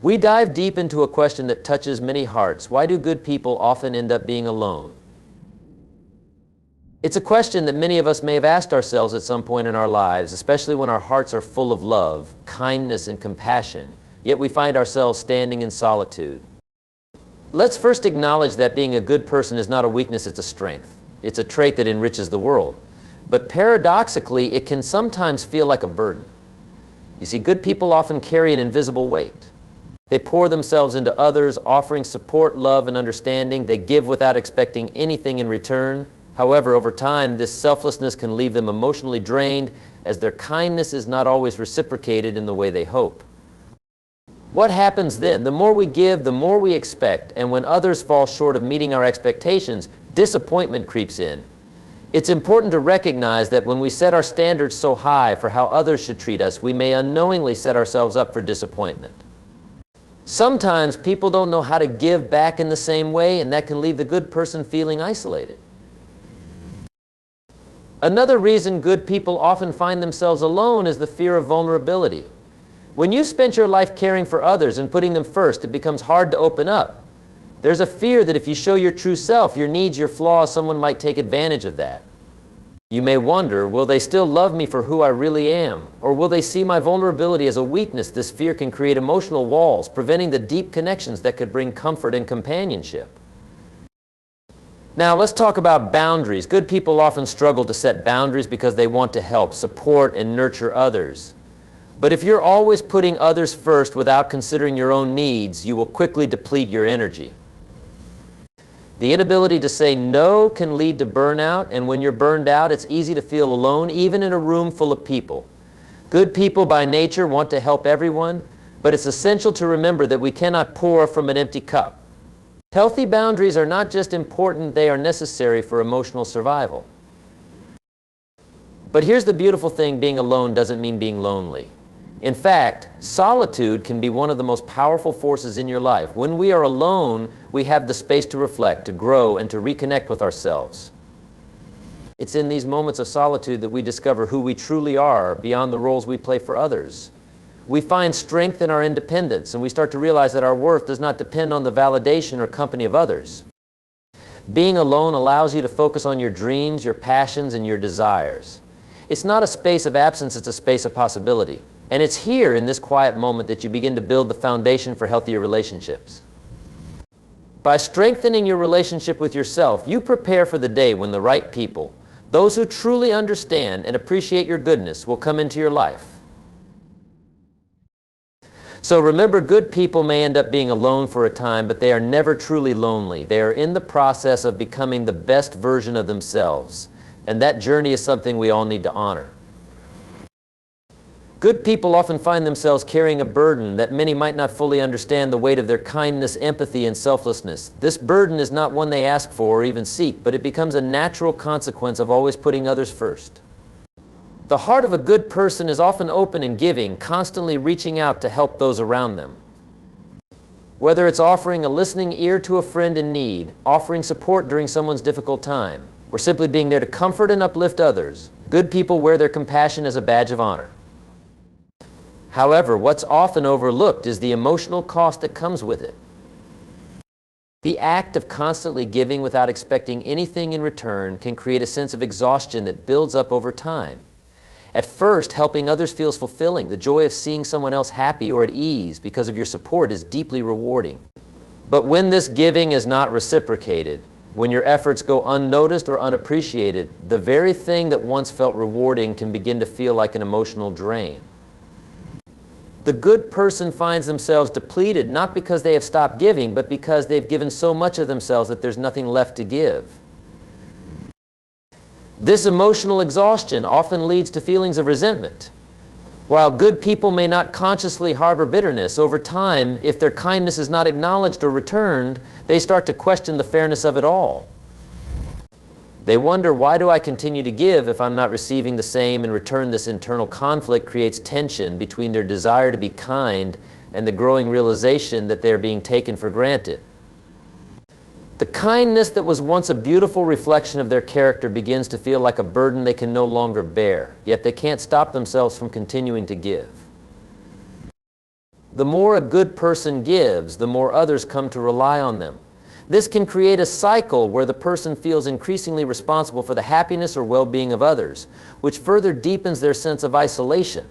We dive deep into a question that touches many hearts. Why do good people often end up being alone? It's a question that many of us may have asked ourselves at some point in our lives, especially when our hearts are full of love, kindness, and compassion, yet we find ourselves standing in solitude. Let's first acknowledge that being a good person is not a weakness, it's a strength. It's a trait that enriches the world. But paradoxically, it can sometimes feel like a burden. You see, good people often carry an invisible weight. They pour themselves into others, offering support, love, and understanding. They give without expecting anything in return. However, over time, this selflessness can leave them emotionally drained, as their kindness is not always reciprocated in the way they hope. What happens then? The more we give, the more we expect, and when others fall short of meeting our expectations, disappointment creeps in. It's important to recognize that when we set our standards so high for how others should treat us, we may unknowingly set ourselves up for disappointment. Sometimes people don't know how to give back in the same way, and that can leave the good person feeling isolated. Another reason good people often find themselves alone is the fear of vulnerability. When you've spent your life caring for others and putting them first, it becomes hard to open up. There's a fear that if you show your true self, your needs, your flaws, someone might take advantage of that. You may wonder, will they still love me for who I really am? Or will they see my vulnerability as a weakness? This fear can create emotional walls, preventing the deep connections that could bring comfort and companionship. Now, let's talk about boundaries. Good people often struggle to set boundaries because they want to help, support, and nurture others. But if you're always putting others first without considering your own needs, you will quickly deplete your energy. The inability to say no can lead to burnout, and when you're burned out, it's easy to feel alone, even in a room full of people. Good people by nature want to help everyone, but it's essential to remember that we cannot pour from an empty cup. Healthy boundaries are not just important, they are necessary for emotional survival. But here's the beautiful thing, being alone doesn't mean being lonely. In fact, solitude can be one of the most powerful forces in your life. When we are alone, we have the space to reflect, to grow, and to reconnect with ourselves. It's in these moments of solitude that we discover who we truly are beyond the roles we play for others. We find strength in our independence, and we start to realize that our worth does not depend on the validation or company of others. Being alone allows you to focus on your dreams, your passions, and your desires. It's not a space of absence, it's a space of possibility. And it's here in this quiet moment that you begin to build the foundation for healthier relationships. By strengthening your relationship with yourself, you prepare for the day when the right people, those who truly understand and appreciate your goodness, will come into your life. So remember, good people may end up being alone for a time, but they are never truly lonely. They are in the process of becoming the best version of themselves. And that journey is something we all need to honor. Good people often find themselves carrying a burden that many might not fully understand the weight of their kindness, empathy, and selflessness. This burden is not one they ask for or even seek, but it becomes a natural consequence of always putting others first. The heart of a good person is often open and giving, constantly reaching out to help those around them. Whether it's offering a listening ear to a friend in need, offering support during someone's difficult time, or simply being there to comfort and uplift others, good people wear their compassion as a badge of honor. However, what's often overlooked is the emotional cost that comes with it. The act of constantly giving without expecting anything in return can create a sense of exhaustion that builds up over time. At first, helping others feels fulfilling. The joy of seeing someone else happy or at ease because of your support is deeply rewarding. But when this giving is not reciprocated, when your efforts go unnoticed or unappreciated, the very thing that once felt rewarding can begin to feel like an emotional drain. The good person finds themselves depleted not because they have stopped giving, but because they've given so much of themselves that there's nothing left to give. This emotional exhaustion often leads to feelings of resentment. While good people may not consciously harbor bitterness, over time, if their kindness is not acknowledged or returned, they start to question the fairness of it all. They wonder, why do I continue to give if I'm not receiving the same? In return, this internal conflict creates tension between their desire to be kind and the growing realization that they are being taken for granted. The kindness that was once a beautiful reflection of their character begins to feel like a burden they can no longer bear, yet they can't stop themselves from continuing to give. The more a good person gives, the more others come to rely on them. This can create a cycle where the person feels increasingly responsible for the happiness or well-being of others, which further deepens their sense of isolation.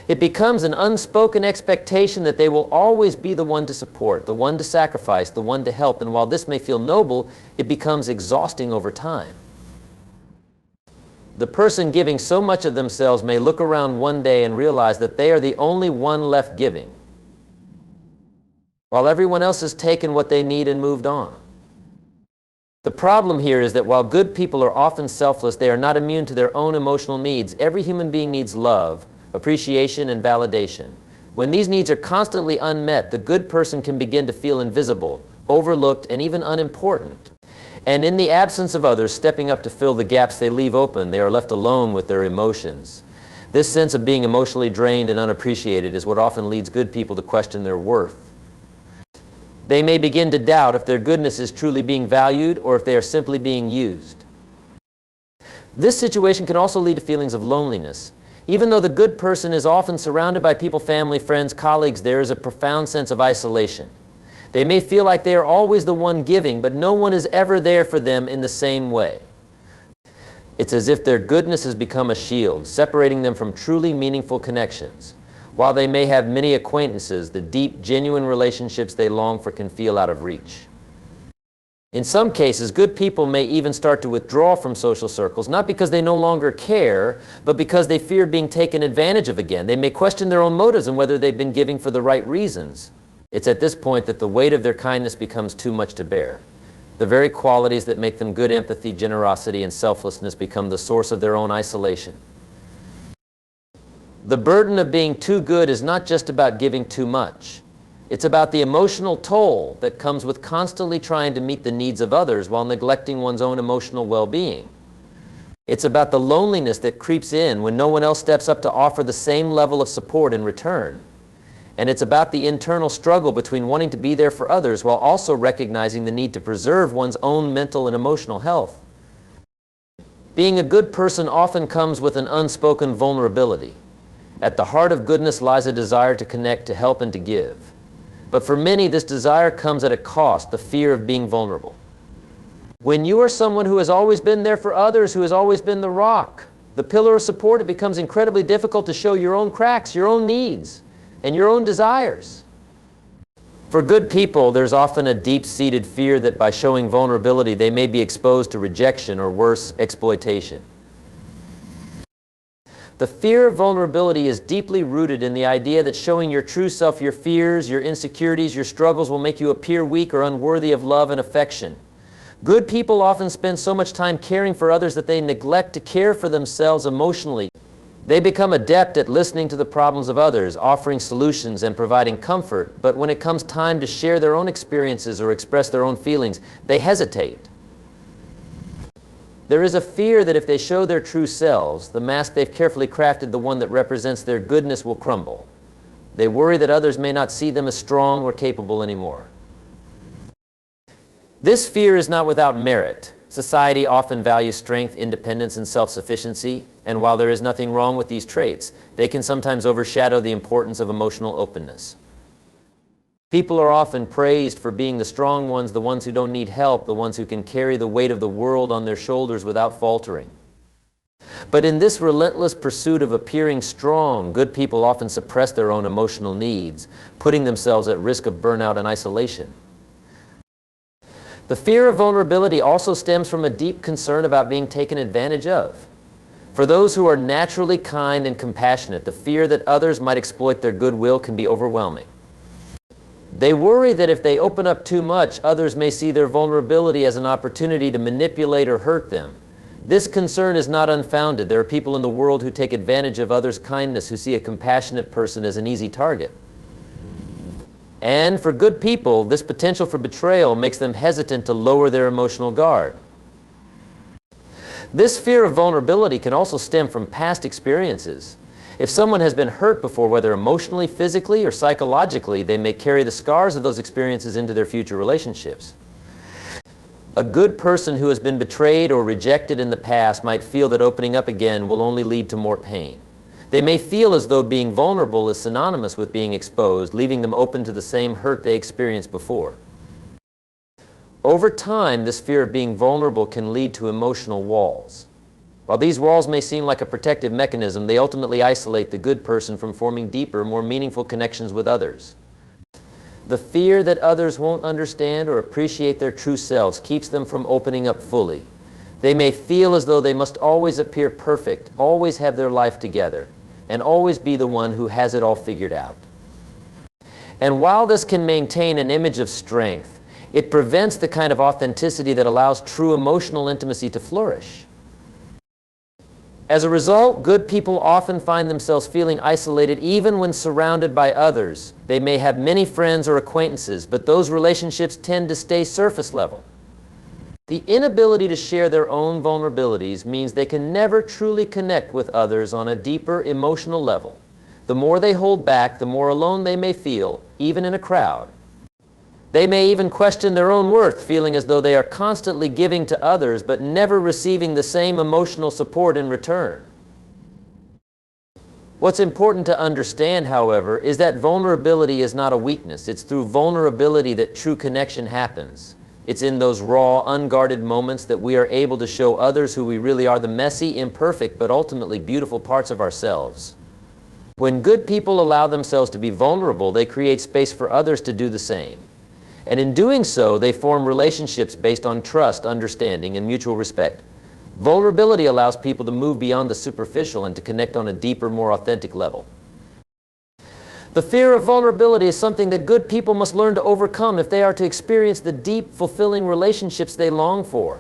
It becomes an unspoken expectation that they will always be the one to support, the one to sacrifice, the one to help, and while this may feel noble, it becomes exhausting over time. The person giving so much of themselves may look around one day and realize that they are the only one left giving, while everyone else has taken what they need and moved on. The problem here is that while good people are often selfless, they are not immune to their own emotional needs. Every human being needs love, appreciation, and validation. When these needs are constantly unmet, the good person can begin to feel invisible, overlooked, and even unimportant. And in the absence of others stepping up to fill the gaps they leave open, they are left alone with their emotions. This sense of being emotionally drained and unappreciated is what often leads good people to question their worth. They may begin to doubt if their goodness is truly being valued or if they are simply being used. This situation can also lead to feelings of loneliness. Even though the good person is often surrounded by people, family, friends, colleagues, there is a profound sense of isolation. They may feel like they are always the one giving, but no one is ever there for them in the same way. It's as if their goodness has become a shield, separating them from truly meaningful connections. While they may have many acquaintances, the deep, genuine relationships they long for can feel out of reach. In some cases, good people may even start to withdraw from social circles, not because they no longer care, but because they fear being taken advantage of again. They may question their own motives and whether they've been giving for the right reasons. It's at this point that the weight of their kindness becomes too much to bear. The very qualities that make them good, empathy, generosity, and selflessness, become the source of their own isolation. The burden of being too good is not just about giving too much. It's about the emotional toll that comes with constantly trying to meet the needs of others while neglecting one's own emotional well-being. It's about the loneliness that creeps in when no one else steps up to offer the same level of support in return. And it's about the internal struggle between wanting to be there for others while also recognizing the need to preserve one's own mental and emotional health. Being a good person often comes with an unspoken vulnerability. At the heart of goodness lies a desire to connect, to help, and to give. But for many, this desire comes at a cost, the fear of being vulnerable. When you are someone who has always been there for others, who has always been the rock, the pillar of support, it becomes incredibly difficult to show your own cracks, your own needs, and your own desires. For good people, there's often a deep-seated fear that by showing vulnerability, they may be exposed to rejection or worse, exploitation. The fear of vulnerability is deeply rooted in the idea that showing your true self, your fears, your insecurities, your struggles will make you appear weak or unworthy of love and affection. Good people often spend so much time caring for others that they neglect to care for themselves emotionally. They become adept at listening to the problems of others, offering solutions and providing comfort, but when it comes time to share their own experiences or express their own feelings, they hesitate. There is a fear that if they show their true selves, the mask they've carefully crafted, the one that represents their goodness, will crumble. They worry that others may not see them as strong or capable anymore. This fear is not without merit. Society often values strength, independence, and self-sufficiency, and while there is nothing wrong with these traits, they can sometimes overshadow the importance of emotional openness. People are often praised for being the strong ones, the ones who don't need help, the ones who can carry the weight of the world on their shoulders without faltering. But in this relentless pursuit of appearing strong, good people often suppress their own emotional needs, putting themselves at risk of burnout and isolation. The fear of vulnerability also stems from a deep concern about being taken advantage of. For those who are naturally kind and compassionate, the fear that others might exploit their goodwill can be overwhelming. They worry that if they open up too much, others may see their vulnerability as an opportunity to manipulate or hurt them. This concern is not unfounded. There are people in the world who take advantage of others' kindness, who see a compassionate person as an easy target. And for good people, this potential for betrayal makes them hesitant to lower their emotional guard. This fear of vulnerability can also stem from past experiences. If someone has been hurt before, whether emotionally, physically, or psychologically, they may carry the scars of those experiences into their future relationships. A good person who has been betrayed or rejected in the past might feel that opening up again will only lead to more pain. They may feel as though being vulnerable is synonymous with being exposed, leaving them open to the same hurt they experienced before. Over time, this fear of being vulnerable can lead to emotional walls. While these walls may seem like a protective mechanism, they ultimately isolate the good person from forming deeper, more meaningful connections with others. The fear that others won't understand or appreciate their true selves keeps them from opening up fully. They may feel as though they must always appear perfect, always have their life together, and always be the one who has it all figured out. And while this can maintain an image of strength, it prevents the kind of authenticity that allows true emotional intimacy to flourish. As a result, good people often find themselves feeling isolated even when surrounded by others. They may have many friends or acquaintances, but those relationships tend to stay surface level. The inability to share their own vulnerabilities means they can never truly connect with others on a deeper emotional level. The more they hold back, the more alone they may feel, even in a crowd. They may even question their own worth, feeling as though they are constantly giving to others but never receiving the same emotional support in return. What's important to understand, however, is that vulnerability is not a weakness. It's through vulnerability that true connection happens. It's in those raw, unguarded moments that we are able to show others who we really are, the messy, imperfect, but ultimately beautiful parts of ourselves. When good people allow themselves to be vulnerable, they create space for others to do the same. And in doing so, they form relationships based on trust, understanding, and mutual respect. Vulnerability allows people to move beyond the superficial and to connect on a deeper, more authentic level. The fear of vulnerability is something that good people must learn to overcome if they are to experience the deep, fulfilling relationships they long for.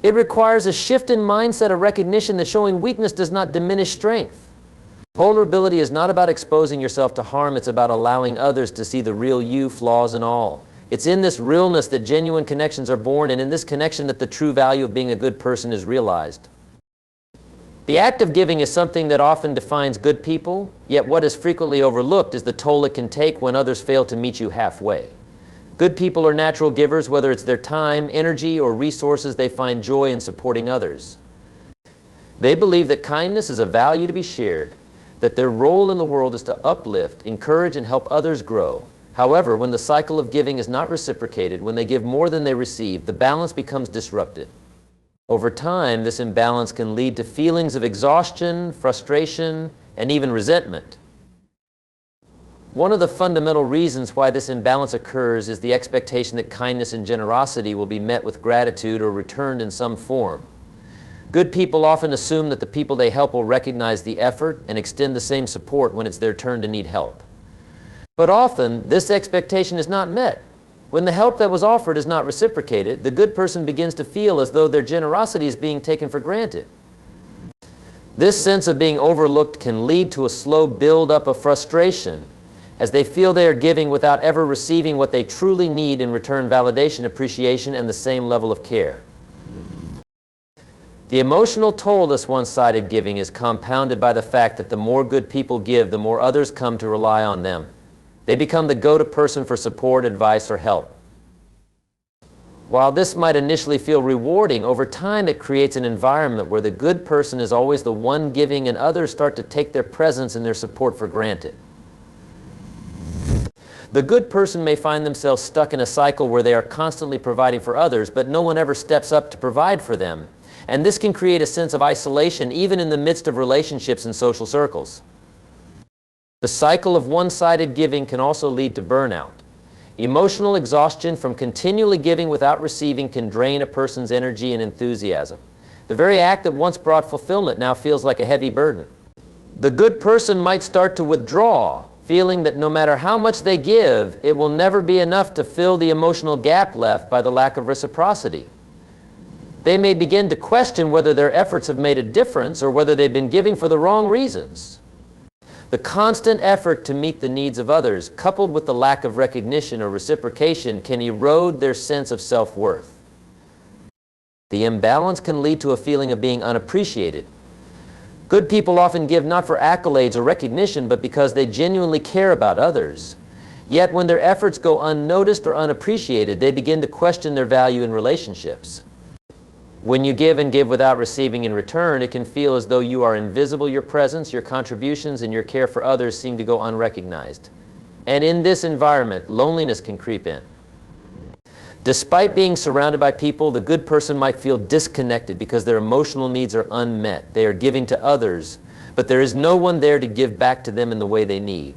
It requires a shift in mindset, a recognition that showing weakness does not diminish strength. Vulnerability is not about exposing yourself to harm, it's about allowing others to see the real you, flaws and all. It's in this realness that genuine connections are born, and in this connection that the true value of being a good person is realized. The act of giving is something that often defines good people, yet what is frequently overlooked is the toll it can take when others fail to meet you halfway. Good people are natural givers, whether it's their time, energy, or resources. They find joy in supporting others. They believe that kindness is a value to be shared, that their role in the world is to uplift, encourage, and help others grow. However, when the cycle of giving is not reciprocated, when they give more than they receive, the balance becomes disrupted. Over time, this imbalance can lead to feelings of exhaustion, frustration, and even resentment. One of the fundamental reasons why this imbalance occurs is the expectation that kindness and generosity will be met with gratitude or returned in some form. Good people often assume that the people they help will recognize the effort and extend the same support when it's their turn to need help. But often, this expectation is not met. When the help that was offered is not reciprocated, the good person begins to feel as though their generosity is being taken for granted. This sense of being overlooked can lead to a slow build-up of frustration as they feel they are giving without ever receiving what they truly need in return: validation, appreciation, and the same level of care. The emotional toll this one-sided giving is compounded by the fact that the more good people give, the more others come to rely on them. They become the go-to person for support, advice, or help. While this might initially feel rewarding, over time it creates an environment where the good person is always the one giving and others start to take their presence and their support for granted. The good person may find themselves stuck in a cycle where they are constantly providing for others, but no one ever steps up to provide for them. And this can create a sense of isolation even in the midst of relationships and social circles. The cycle of one-sided giving can also lead to burnout. Emotional exhaustion from continually giving without receiving can drain a person's energy and enthusiasm. The very act that once brought fulfillment now feels like a heavy burden. The good person might start to withdraw, feeling that no matter how much they give, it will never be enough to fill the emotional gap left by the lack of reciprocity. They may begin to question whether their efforts have made a difference or whether they've been giving for the wrong reasons. The constant effort to meet the needs of others, coupled with the lack of recognition or reciprocation, can erode their sense of self-worth. The imbalance can lead to a feeling of being unappreciated. Good people often give not for accolades or recognition, but because they genuinely care about others. Yet when their efforts go unnoticed or unappreciated, they begin to question their value in relationships. When you give and give without receiving in return, it can feel as though you are invisible. Your presence, your contributions, and your care for others seem to go unrecognized. And in this environment, loneliness can creep in. Despite being surrounded by people, the good person might feel disconnected because their emotional needs are unmet. They are giving to others, but there is no one there to give back to them in the way they need.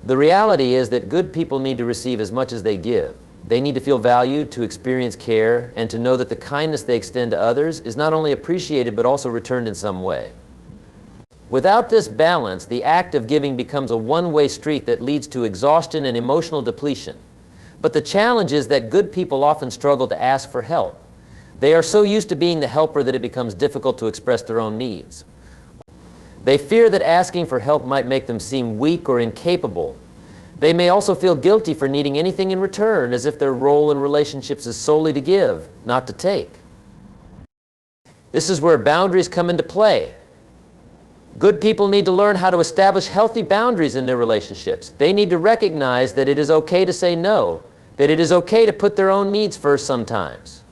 The reality is that good people need to receive as much as they give. They need to feel valued, to experience care, and to know that the kindness they extend to others is not only appreciated but also returned in some way. Without this balance, the act of giving becomes a one-way street that leads to exhaustion and emotional depletion. But the challenge is that good people often struggle to ask for help. They are so used to being the helper that it becomes difficult to express their own needs. They fear that asking for help might make them seem weak or incapable. They may also feel guilty for needing anything in return, as if their role in relationships is solely to give, not to take. This is where boundaries come into play. Good people need to learn how to establish healthy boundaries in their relationships. They need to recognize that it is okay to say no, that it is okay to put their own needs first sometimes.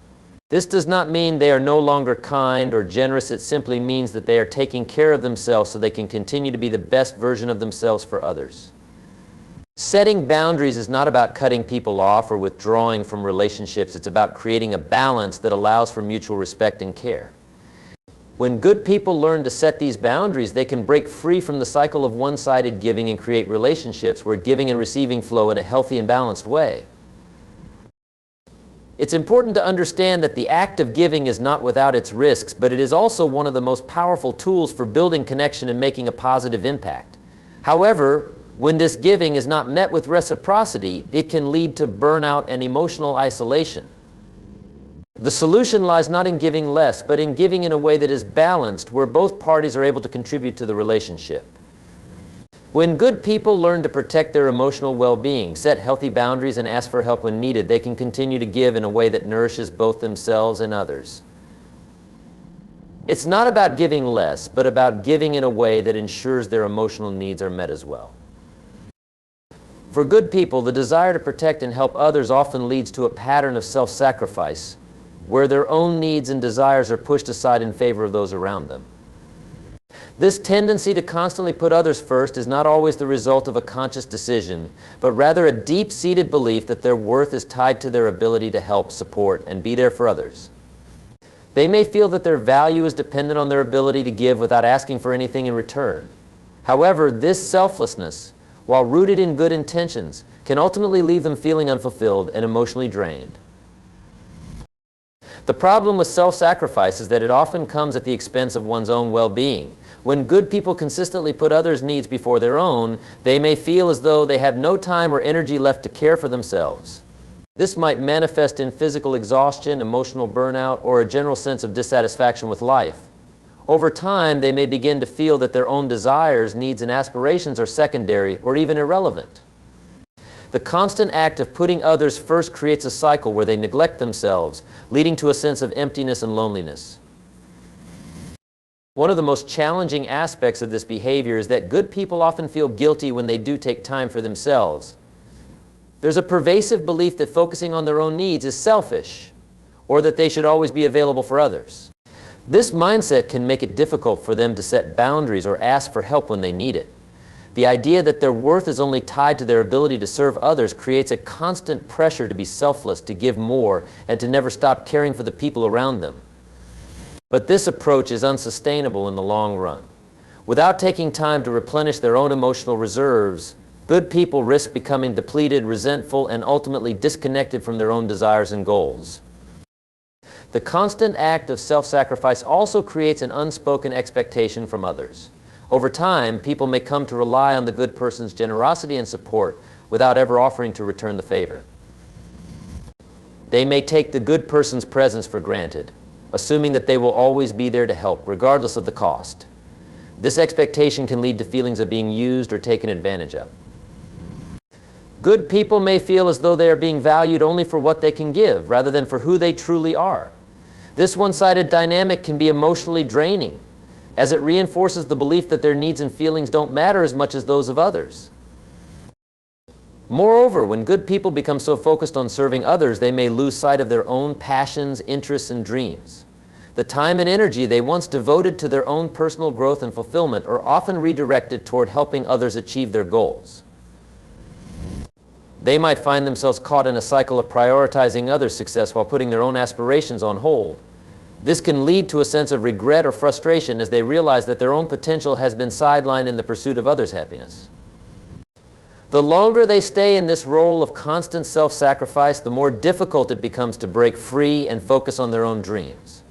This does not mean they are no longer kind or generous. It simply means that they are taking care of themselves so they can continue to be the best version of themselves for others. Setting boundaries is not about cutting people off or withdrawing from relationships. It's about creating a balance that allows for mutual respect and care. When good people learn to set these boundaries, they can break free from the cycle of one-sided giving and create relationships where giving and receiving flow in a healthy and balanced way. It's important to understand that the act of giving is not without its risks, but it is also one of the most powerful tools for building connection and making a positive impact. However, when this giving is not met with reciprocity, it can lead to burnout and emotional isolation. The solution lies not in giving less, but in giving in a way that is balanced, where both parties are able to contribute to the relationship. When good people learn to protect their emotional well-being, set healthy boundaries, and ask for help when needed, they can continue to give in a way that nourishes both themselves and others. It's not about giving less, but about giving in a way that ensures their emotional needs are met as well. For good people, the desire to protect and help others often leads to a pattern of self-sacrifice, where their own needs and desires are pushed aside in favor of those around them. This tendency to constantly put others first is not always the result of a conscious decision, but rather a deep-seated belief that their worth is tied to their ability to help, support, and be there for others. They may feel that their value is dependent on their ability to give without asking for anything in return. However, this selflessness, while rooted in good intentions, can ultimately leave them feeling unfulfilled and emotionally drained. The problem with self-sacrifice is that it often comes at the expense of one's own well-being. When good people consistently put others' needs before their own, they may feel as though they have no time or energy left to care for themselves. This might manifest in physical exhaustion, emotional burnout, or a general sense of dissatisfaction with life. Over time, they may begin to feel that their own desires, needs, and aspirations are secondary or even irrelevant. The constant act of putting others first creates a cycle where they neglect themselves, leading to a sense of emptiness and loneliness. One of the most challenging aspects of this behavior is that good people often feel guilty when they do take time for themselves. There's a pervasive belief that focusing on their own needs is selfish, or that they should always be available for others. This mindset can make it difficult for them to set boundaries or ask for help when they need it. The idea that their worth is only tied to their ability to serve others creates a constant pressure to be selfless, to give more, and to never stop caring for the people around them. But this approach is unsustainable in the long run. Without taking time to replenish their own emotional reserves, good people risk becoming depleted, resentful, and ultimately disconnected from their own desires and goals. The constant act of self-sacrifice also creates an unspoken expectation from others. Over time, people may come to rely on the good person's generosity and support without ever offering to return the favor. They may take the good person's presence for granted, assuming that they will always be there to help, regardless of the cost. This expectation can lead to feelings of being used or taken advantage of. Good people may feel as though they are being valued only for what they can give, rather than for who they truly are. This one-sided dynamic can be emotionally draining, as it reinforces the belief that their needs and feelings don't matter as much as those of others. Moreover, when good people become so focused on serving others, they may lose sight of their own passions, interests, and dreams. The time and energy they once devoted to their own personal growth and fulfillment are often redirected toward helping others achieve their goals. They might find themselves caught in a cycle of prioritizing others' success while putting their own aspirations on hold. This can lead to a sense of regret or frustration as they realize that their own potential has been sidelined in the pursuit of others' happiness. The longer they stay in this role of constant self-sacrifice, the more difficult it becomes to break free and focus on their own dreams.